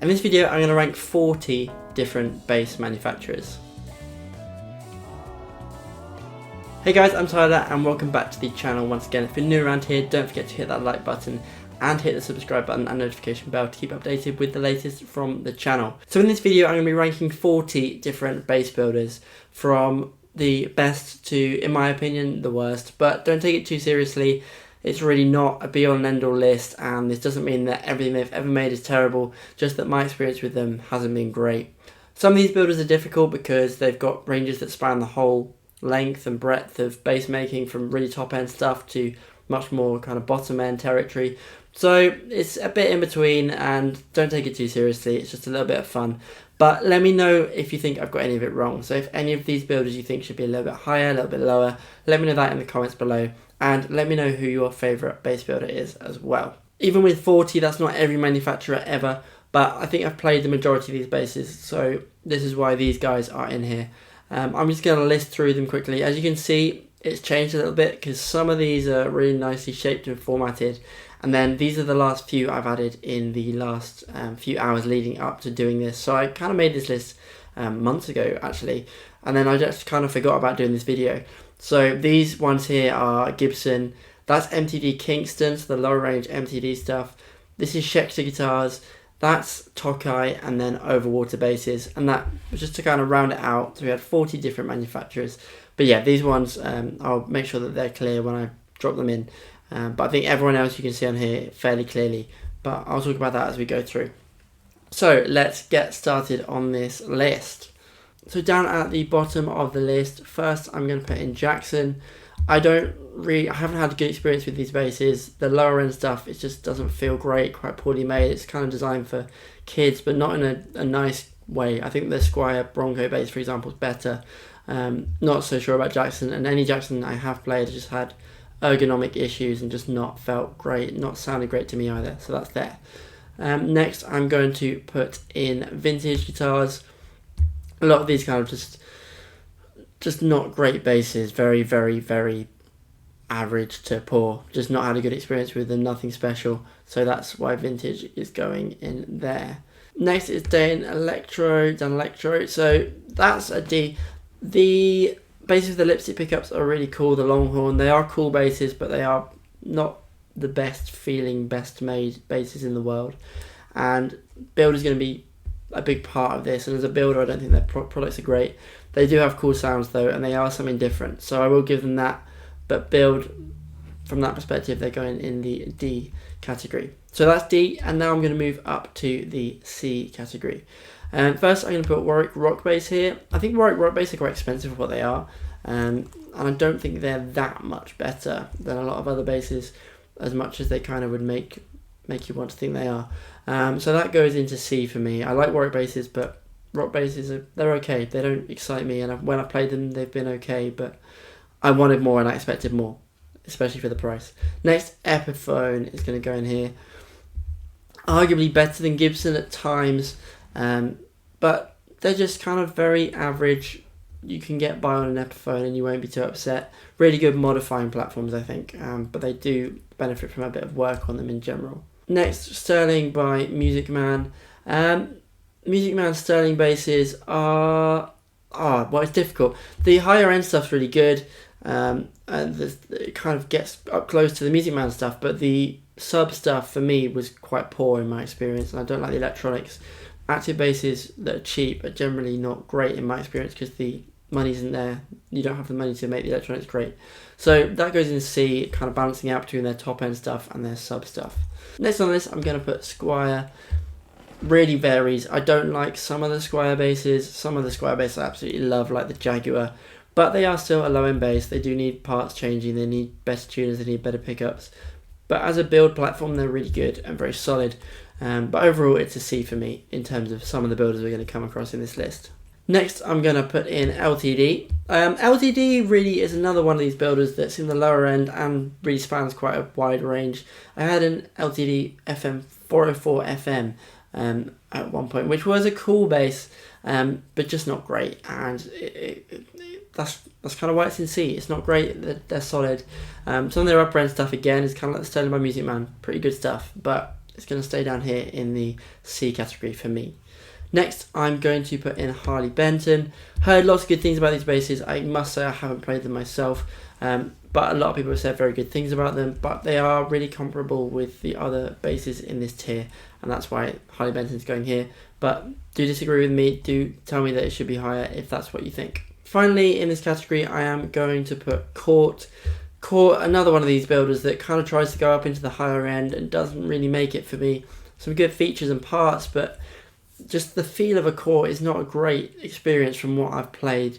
In this video I'm going to rank 40 different bass manufacturers. Hey guys, I'm Tyler and welcome back to the channel once again. If you're new around here, don't forget to hit that like button and hit the subscribe button and notification bell to keep updated with the latest from the channel. So in this video I'm going to be ranking 40 different bass builders from the best to, in my opinion, the worst, but don't take it too seriously. It's really not a be-all and end-all list, and this doesn't mean that everything they've ever made is terrible, just that my experience with them hasn't been great. Some of these builders are difficult because they've got ranges that span the whole length and breadth of bass making, from really top-end stuff to much more kind of bottom-end territory. So it's a bit in between, and don't take it too seriously, it's just a little bit of fun. But let me know if you think I've got any of it wrong. So if any of these builders you think should be a little bit higher, a little bit lower, let me know that in the comments below. And let me know who your favourite bass builder is as well. Even with 40, that's not every manufacturer ever, but I think I've played the majority of these basses, so this is why these guys are in here. I'm just going to list through them quickly. As you can see, it's changed a little bit because some of these are really nicely shaped and formatted, and then these are the last few I've added in the last few hours leading up to doing this. So I kind of made this list months ago actually, and then I just kind of forgot about doing this video. So these ones here are Gibson, that's Mtd Kingston, so the lower range MTD stuff. This is Schecter guitars, that's Tokai, and then Overwater basses, and that was just to kind of round it out. So we had 40 different manufacturers, but yeah, these ones I'll make sure that they're clear when I drop them in. But I think everyone else you can see on here fairly clearly, but I'll talk about that as we go through. So let's get started on this list. So down at the bottom of the list, first I'm going to put in Jackson. I haven't had a good experience with these basses. The lower end stuff, it just doesn't feel great, quite poorly made. It's kind of designed for kids, but not in a nice way. I think the Squire Bronco bass, for example, is better. Not so sure about Jackson, and any Jackson I have played has just had ergonomic issues and just not felt great, not sounded great to me either, so that's there. Next I'm going to put in vintage guitars. A lot of these kind of just not great basses, very, very, very average to poor. Just not had a good experience with them, nothing special. So that's why vintage is going in there. Next is Dan Electro. So that's a D. The basses with the lipstick pickups are really cool, the Longhorn. They are cool basses, but they are not the best feeling, best made basses in the world. And build is going to be a big part of this, and as a builder I don't think their products are great. They do have cool sounds though, and they are something different, so I will give them that, but build, from that perspective, they're going in the D category. So that's D, and now I'm going to move up to the C category. First I'm going to put Warwick Rock Bass here. I think Warwick Rock Bass are quite expensive for what they are, and I don't think they're that much better than a lot of other basses, as much as they kind of would make you want to think they are. So that goes into C for me. I like Warwick basses, but rock basses, they're okay. They don't excite me, and when I played them, they've been okay, but I wanted more and I expected more, especially for the price. Next, Epiphone is going to go in here. Arguably better than Gibson at times, but they're just kind of very average. You can get by on an Epiphone and you won't be too upset. Really good modifying platforms, I think, but they do benefit from a bit of work on them in general. Next, Sterling by Music Man. Music Man Sterling basses are well, it's difficult. The higher end stuff's really good, and it kind of gets up close to the Music Man stuff, but the sub stuff for me was quite poor in my experience, and I don't like the electronics. Active basses that are cheap are generally not great in my experience because the money isn't there. You don't have the money to make the electronics great. So that goes in C, kind of balancing out between their top end stuff and their sub stuff. Next on this, I'm going to put Squire. Really varies. I don't like some of the Squire basses. Some of the Squire basses I absolutely love, like the Jaguar, but they are still a low end bass. They do need parts changing, they need better tuners, they need better pickups. But as a build platform, they're really good and very solid. But overall, it's a C for me in terms of some of the builders we're going to come across in this list. Next, I'm going to put in LTD. LTD really is another one of these builders that's in the lower end and really spans quite a wide range. I had an LTD FM 404 FM at one point, which was a cool bass, but just not great. And that's kind of why it's in C. It's not great, they're solid. Some of their upper end stuff again is kind of like the Sterling by Music Man, pretty good stuff, but it's going to stay down here in the C category for me. Next, I'm going to put in Harley Benton. Heard lots of good things about these basses. I must say I haven't played them myself, but a lot of people have said very good things about them, but they are really comparable with the other basses in this tier, and that's why Harley Benton's going here. But do disagree with me, do tell me that it should be higher if that's what you think. Finally, in this category, I am going to put Court. Court, another one of these builders that kind of tries to go up into the higher end and doesn't really make it for me. Some good features and parts, but just the feel of a Court is not a great experience from what I've played.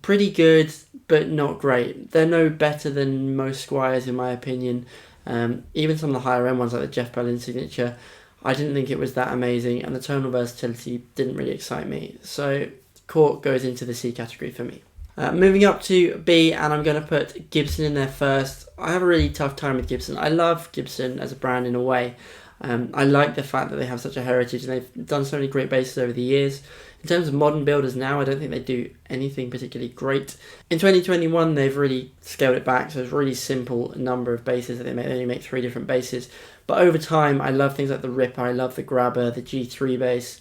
Pretty good, but not great. They're no better than most Squires in my opinion. Even some of the higher end ones like the Jeff Berlin Signature, I didn't think it was that amazing, and the tonal versatility didn't really excite me. So Court goes into the C category for me. Moving up to B, and I'm going to put Gibson in there first. I have a really tough time with Gibson. I love Gibson as a brand in a way. I like the fact that they have such a heritage and they've done so many great basses over the years. In terms of modern builders now, I don't think they do anything particularly great. In 2021, they've really scaled it back, so it's a really simple number of basses that they make. They only make 3 different basses. But over time, I love things like the Ripper, I love the Grabber, the G3 bass.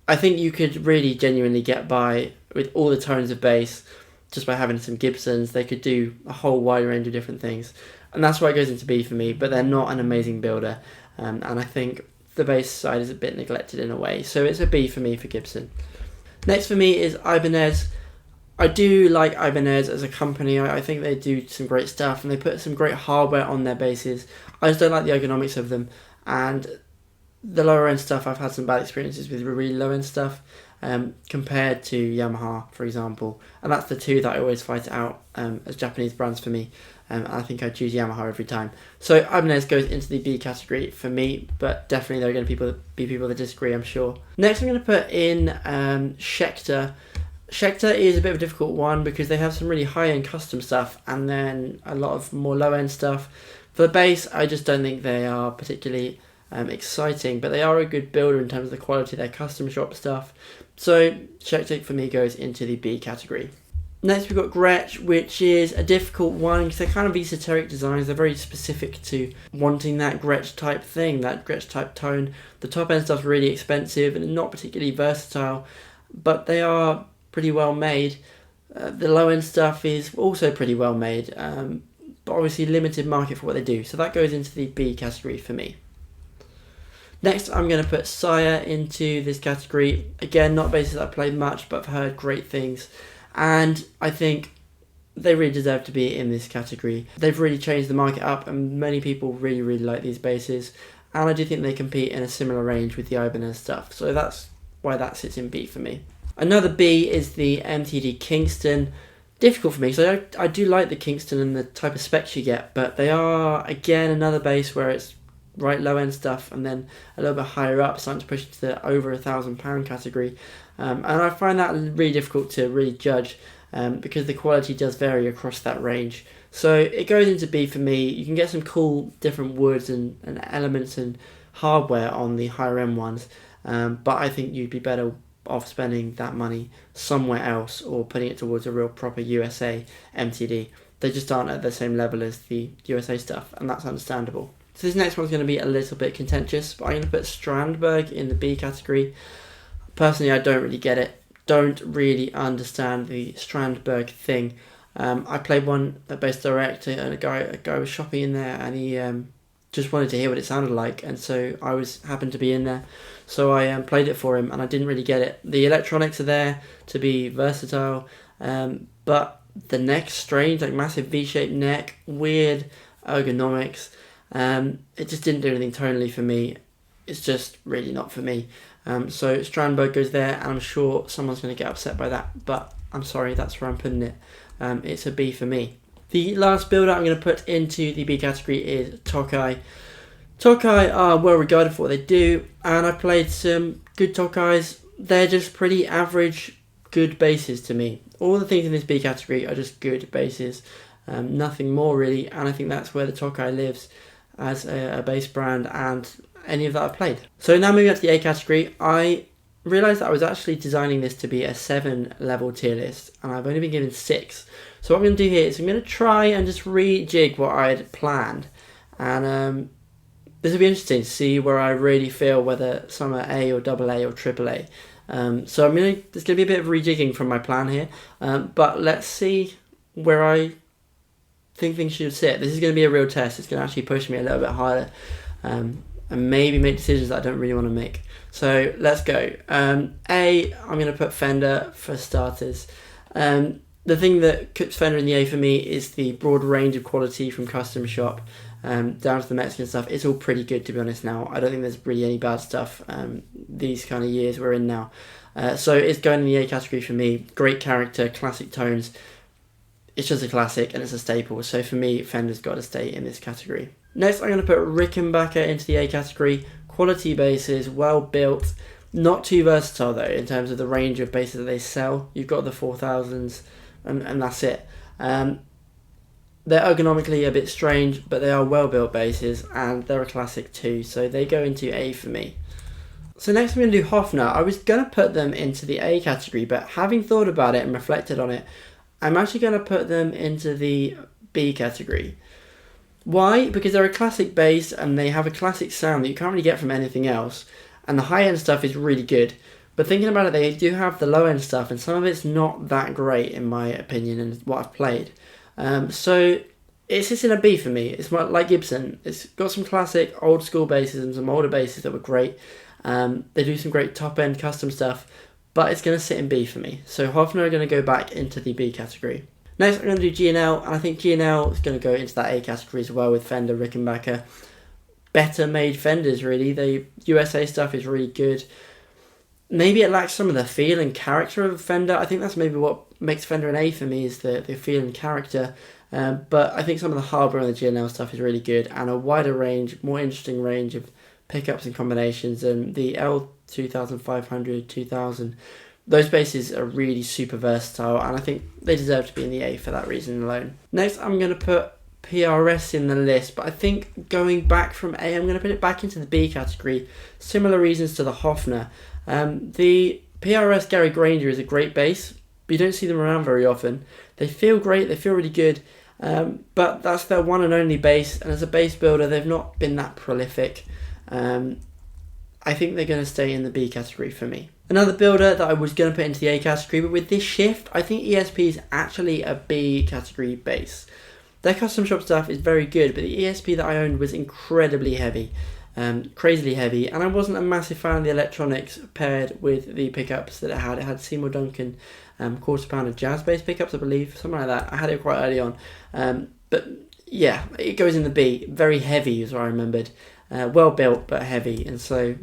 I think you could really genuinely get by with all the tones of bass just by having some Gibsons. They could do a whole wide range of different things. And that's why it goes into B for me, but they're not an amazing builder. And I think the bass side is a bit neglected in a way. So it's a B for me for Gibson. Next for me is Ibanez. I do like Ibanez as a company. I think they do some great stuff and they put some great hardware on their basses. I just don't like the ergonomics of them. And the lower end stuff, I've had some bad experiences with really low end stuff compared to Yamaha, for example. And that's the two that I always fight out as Japanese brands for me. I think I choose Yamaha every time. So Ibanez goes into the B category for me, but definitely there are going to be people that disagree, I'm sure. Next I'm going to put in Schecter. Schecter is a bit of a difficult one because they have some really high-end custom stuff and then a lot of more low-end stuff. For the bass, I just don't think they are particularly exciting, but they are a good builder in terms of the quality of their custom shop stuff. So Schecter for me goes into the B category. Next we've got Gretch, which is a difficult one because they're kind of esoteric designs. They're very specific to wanting that Gretch type thing, that Gretch type tone. The top end stuff's really expensive and not particularly versatile, but they are pretty well made. The low end stuff is also pretty well made, but obviously limited market for what they do. So that goes into the B category for me. Next, I'm going to put Sire into this category. Again, not basses I've played much, but I've heard great things. And I think they really deserve to be in this category. They've really changed the market up and many people really, really like these basses. And I do think they compete in a similar range with the Ibanez stuff. So that's why that sits in B for me. Another B is the Mtd Kingston. Difficult for me, so I do like the Kingston and the type of specs you get, but they are, again, another bass where it's right low end stuff and then a little bit higher up, starting to push into the over £1,000 category. And I find that really difficult to really judge because the quality does vary across that range. So it goes into B for me. You can get some cool different woods and elements and hardware on the higher end ones, but I think you'd be better off spending that money somewhere else or putting it towards a real proper USA MTD. They just aren't at the same level as the USA stuff, and that's understandable. So this next one's going to be a little bit contentious, but I'm going to put Strandberg in the B category. Personally, I don't really get it. Don't really understand the Strandberg thing. I played one at Bass Direct, and a guy was shopping in there, and he just wanted to hear what it sounded like, and so I happened to be in there, so I played it for him, and I didn't really get it. The electronics are there to be versatile, but the neck's strange, like massive V-shaped neck, weird ergonomics. It just didn't do anything tonally for me. It's just really not for me. So Strandberg goes there, and I'm sure someone's going to get upset by that, but I'm sorry, that's where I'm putting it. It's a B for me. The last builder I'm going to put into the B category is Tokai. Tokai are well regarded for what they do, and I've played some good Tokais. They're just pretty average, good basses to me. All the things in this B category are just good basses, nothing more really, and I think that's where the Tokai lives as a bass brand and any of that I've played. So now moving up to the A category, I realised that I was actually designing this to be a 7-level tier list, and I've only been given 6. So what I'm going to do here is I'm going to try and just rejig what I had planned, and this will be interesting to see where I really feel whether some are A or AA or AAA. So there's going to be a bit of rejigging from my plan here, but let's see where I think things should sit. This is going to be a real test. It's going to actually push me a little bit harder, and maybe make decisions that I don't really want to make. So let's go. A, I'm going to put Fender for starters. The thing that puts Fender in the A for me is the broad range of quality from custom shop down to the Mexican stuff. It's all pretty good, to be honest now. I don't think there's really any bad stuff these kind of years we're in now. So it's going in the A category for me. Great character, classic tones. It's just a classic and it's a staple. So for me, Fender's got to stay in this category. Next, I'm going to put Rickenbacker into the A category. Quality basses, well built. Not too versatile though in terms of the range of basses that they sell. You've got the 4000s and that's it. They're ergonomically a bit strange, but they are well built basses and they're a classic too, so they go into A for me. So next I'm going to do Hofner. I was going to put them into the A category, but having thought about it and reflected on it, I'm actually going to put them into the B category. Why? Because they're a classic bass and they have a classic sound that you can't really get from anything else, and the high end stuff is really good. But thinking about it, they do have the low end stuff and some of it's not that great in my opinion and what I've played. So it sits in a B for me. It's like Gibson. It's got some classic old school basses and some older basses that were great. They do some great top end custom stuff, but it's going to sit in B for me. So Hofner are going to go back into the B category. Next I'm going to do G&L, and I think G&L is going to go into that A category as well with Fender, Rickenbacker. Better made Fenders really. The USA stuff is really good. Maybe it lacks some of the feel and character of Fender. I think that's maybe what makes Fender an A for me, is the feel and character. But I think some of the hardware on the G&L stuff is really good, and a wider range, more interesting range of pickups and combinations. And the L2500, 2000, those basses are really super versatile, and I think they deserve to be in the A for that reason alone. Next, I'm going to put PRS in the list, but I think going back from A, I'm going to put it back into the B category. Similar reasons to the Hofner. The PRS Gary Granger is a great bass, but you don't see them around very often. They feel great, they feel really good, but that's their one and only bass, and as a bass builder they've not been that prolific. I think they're going to stay in the B category for me. Another builder that I was going to put into the A category, but with this shift I think ESP is actually a B category bass. Their custom shop stuff is very good, but the ESP that I owned was incredibly heavy. Crazily heavy, and I wasn't a massive fan of the electronics paired with the pickups that it had. It had Seymour Duncan quarter pounder jazz bass pickups, I believe, something like that. I had it quite early on, but yeah, it goes in the B. Very heavy is what I remembered. Well built but heavy, and so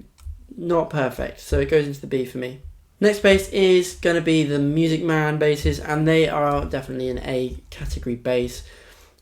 not perfect, so it goes into the B for me. Next bass is going to be the Music Man basses, and they are definitely an A category bass.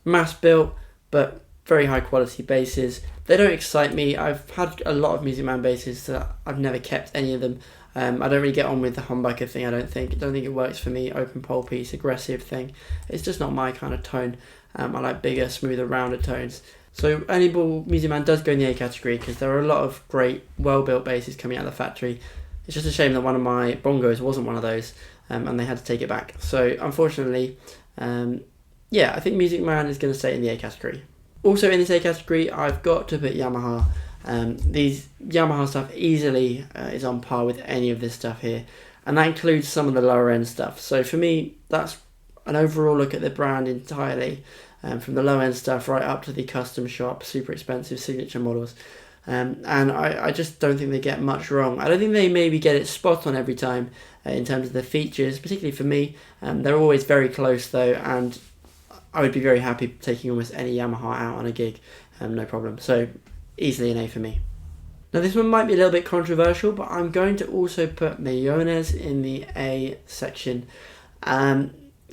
Mass built but very high quality basses. They don't excite me. I've had a lot of Music Man basses that I've never kept any of them. I don't really get on with the humbucker thing, I don't think it works for me. Open pole piece, aggressive thing. It's just not my kind of tone. I like bigger, smoother, rounder tones. So Ernie Ball Music Man does go in the A category because there are a lot of great, well-built basses coming out of the factory. It's just a shame that one of my bongos wasn't one of those, and they had to take it back. So unfortunately, yeah, I think Music Man is going to stay in the A category. Also in this A category, I've got to put Yamaha. These Yamaha stuff easily is on par with any of this stuff here, and that includes some of the lower end stuff. So for me, that's an overall look at the brand entirely, from the low end stuff right up to the custom shop, super expensive signature models. And I just don't think they get much wrong. I don't think they maybe get it spot on every time in terms of the features, particularly for me. They're always very close though, and I would be very happy taking almost any Yamaha out on a gig, no problem. So easily an A for me. Now this one might be a little bit controversial, but I'm going to also put Ibanez in the A section.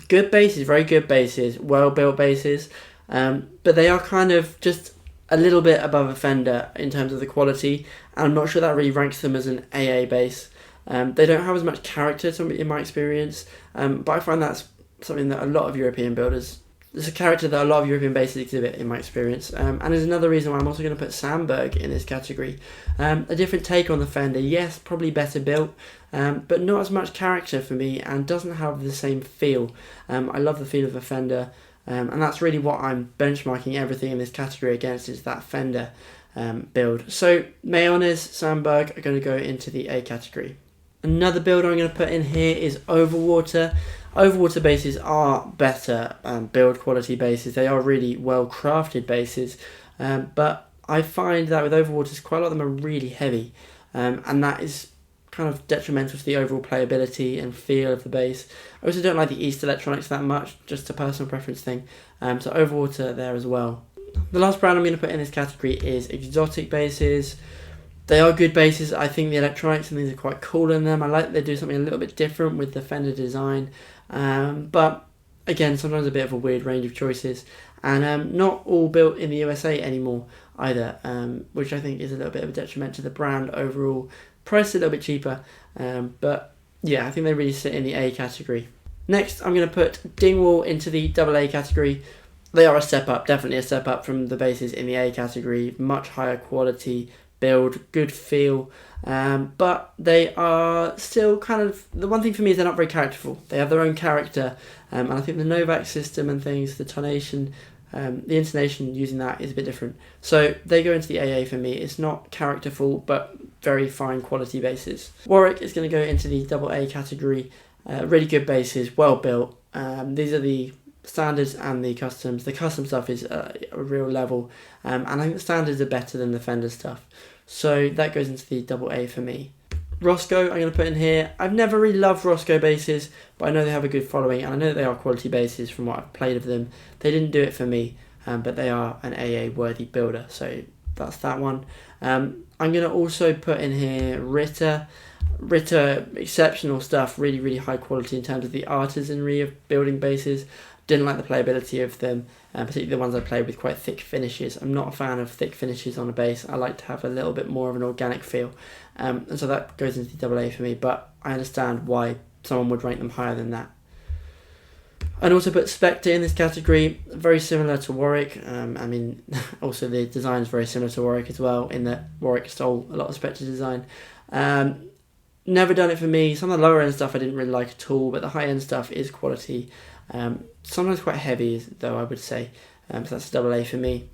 Good basses, very good basses, well built basses, but they are kind of just a little bit above a Fender in terms of the quality, and I'm not sure that really ranks them as an AA bass. They don't have as much character in my experience, but I find that's something that a lot of European builders, there's a character that a lot of European basses exhibit in my experience, and there's another reason why I'm also going to put Strandberg in this category. A different take on the Fender, yes, probably better built, but not as much character for me, and doesn't have the same feel. I love the feel of a Fender, and that's really what I'm benchmarking everything in this category against, is that Fender. build. So Ibanez, Strandberg are going to go into the A category. Another builder I'm going to put in here is Overwater. Overwater bases are better build quality bases. They are really well crafted bases, but I find that with Overwaters, quite a lot of them are really heavy, and that is kind of detrimental to the overall playability and feel of the bass. I also don't like the East electronics that much, just a personal preference thing. So Overwater there as well. The last brand I'm going to put in this category is Exotic basses. They are good basses. I think the electronics and things are quite cool in them. I like that they do something a little bit different with the Fender design. But again, sometimes a bit of a weird range of choices. And not all built in the USA anymore either, which I think is a little bit of a detriment to the brand overall. Priced a little bit cheaper. But yeah, I think they really sit in the A category. Next, I'm going to put Dingwall into the AA category. They are a step up, definitely a step up from the basses in the A category. Much higher quality build, good feel, but they are still kind of, the one thing for me is they're not very characterful. They have their own character, and I think the Novak system and things, the tonation, the intonation using that is a bit different. So they go into the AA for me. It's not characterful, but very fine quality basses. Warwick is going to go into the AA category. Really good basses, well built. These are the standards and the customs. The custom stuff is a real level, and I think the standards are better than the Fender stuff, so that goes into the AA for me. Roscoe I'm going to put in here. I've never really loved Roscoe basses, but I know they have a good following, and I know they are quality basses from what I've played of them. They didn't do it for me, but they are an AA worthy builder, so that's that one. I'm going to also put in here Ritter, exceptional stuff, really, really high quality in terms of the artisanry of building basses. Didn't like the playability of them, particularly the ones I played with quite thick finishes. I'm not a fan of thick finishes on a bass. I like to have a little bit more of an organic feel. And so that goes into the AA for me, but I understand why someone would rank them higher than that. I'd also put Schecter in this category, very similar to Warwick. I mean, also the design is very similar to Warwick as well, in that Warwick stole a lot of Schecter design. Never done it for me. Some of the lower end stuff I didn't really like at all, but the high end stuff is quality. Sometimes quite heavy though, I would say, so that's a AA for me.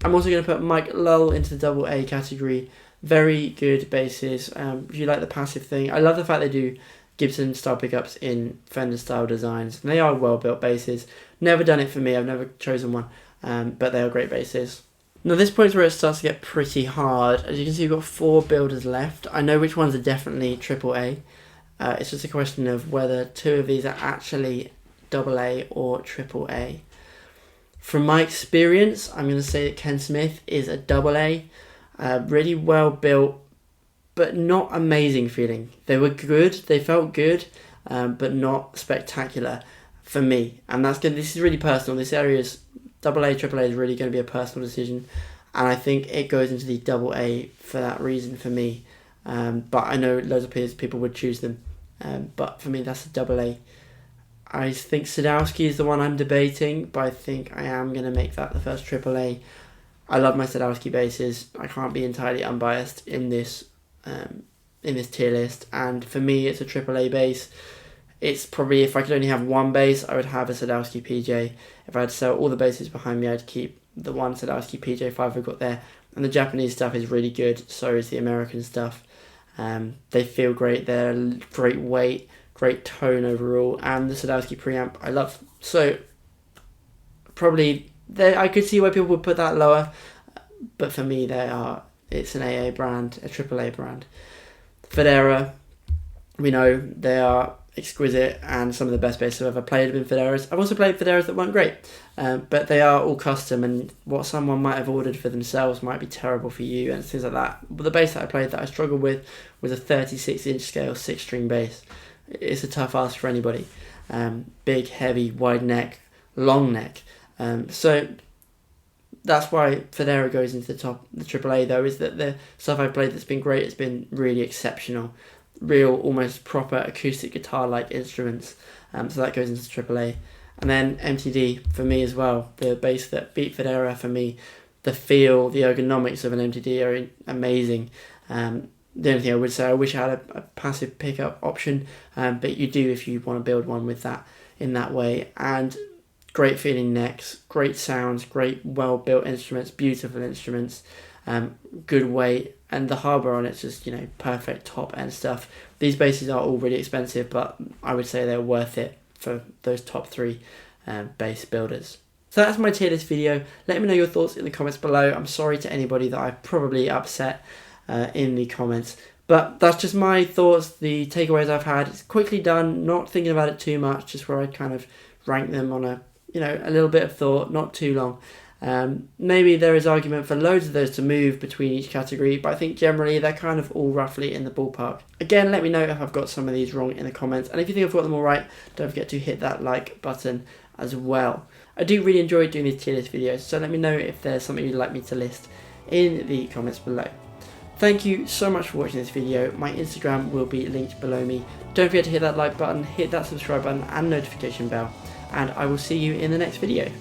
I'm also going to put Mike Lowell into the AA category. Very good basses. If you like the passive thing, I love the fact they do Gibson style pickups in Fender style designs. They are well built basses. Never done it for me, I've never chosen one, but they are great basses. Now this point is where it starts to get pretty hard. As you can see, we've got 4 builders left. I know which ones are definitely AAA. It's just a question of whether 2 of these are actually AA or AAA. From my experience, I'm going to say that Ken Smith is a AA. Really well built, but not amazing feeling. They were good, they felt good, but not spectacular for me. And that's good. This is really personal. This area is AA, AAA is really going to be a personal decision, and I think it goes into the AA for that reason for me. But I know loads of people would choose them, but for me that's a AA. I think Sadowski is the one I'm debating, but I think I am going to make that the first AAA. I love my Sadowski basses. I can't be entirely unbiased in this tier list, and for me it's a AAA bass. It's probably, if I could only have one bass, I would have a Sadowski PJ. If I had to sell all the basses behind me, I'd keep the one Sadowski PJ5 I've got there. And the Japanese stuff is really good, so is the American stuff. They feel great, they're great weight, great tone overall, and the Sadowski preamp I love. So probably I could see why people would put that lower, but for me it's an AA brand, a AAA brand. Federa, we know they are exquisite, and some of the best basses I've ever played have been Federas. I've also played Federas that weren't great, but they are all custom, and what someone might have ordered for themselves might be terrible for you and things like that. But the bass that I played that I struggled with was a 36-inch scale 6-string bass. It's a tough ask for anybody. Big, heavy, wide neck, long neck. So that's why Federa goes into the top. The AAA though is that the stuff I've played that's been great, it's been really exceptional. Real, almost proper acoustic guitar-like instruments. So that goes into AAA. And then Mtd for me as well. The bass that beat Federa for me, the feel, the ergonomics of an Mtd are amazing. The only thing I would say, I wish I had a passive pickup option, but you do if you want to build one with that in that way. And great feeling necks, great sounds, great well-built instruments, beautiful instruments. good weight, and the hardware on it's just, you know, perfect top end stuff. These basses are all really expensive, but I would say they're worth it for those top 3 bass builders. So that's my tier list video. Let me know your thoughts in the comments below. I'm sorry to anybody that I probably upset in the comments, but that's just my thoughts, the takeaways I've had. It's quickly done, not thinking about it too much, just where I kind of rank them on a, you know, a little bit of thought, not too long. Maybe there is argument for loads of those to move between each category, but I think generally they're kind of all roughly in the ballpark. Again, let me know if I've got some of these wrong in the comments, and if you think I've got them all right, don't forget to hit that like button as well. I do really enjoy doing these tier list videos, so let me know if there's something you'd like me to list in the comments below. Thank you so much for watching this video. My Instagram will be linked below me. Don't forget to hit that like button, hit that subscribe button and notification bell, and I will see you in the next video.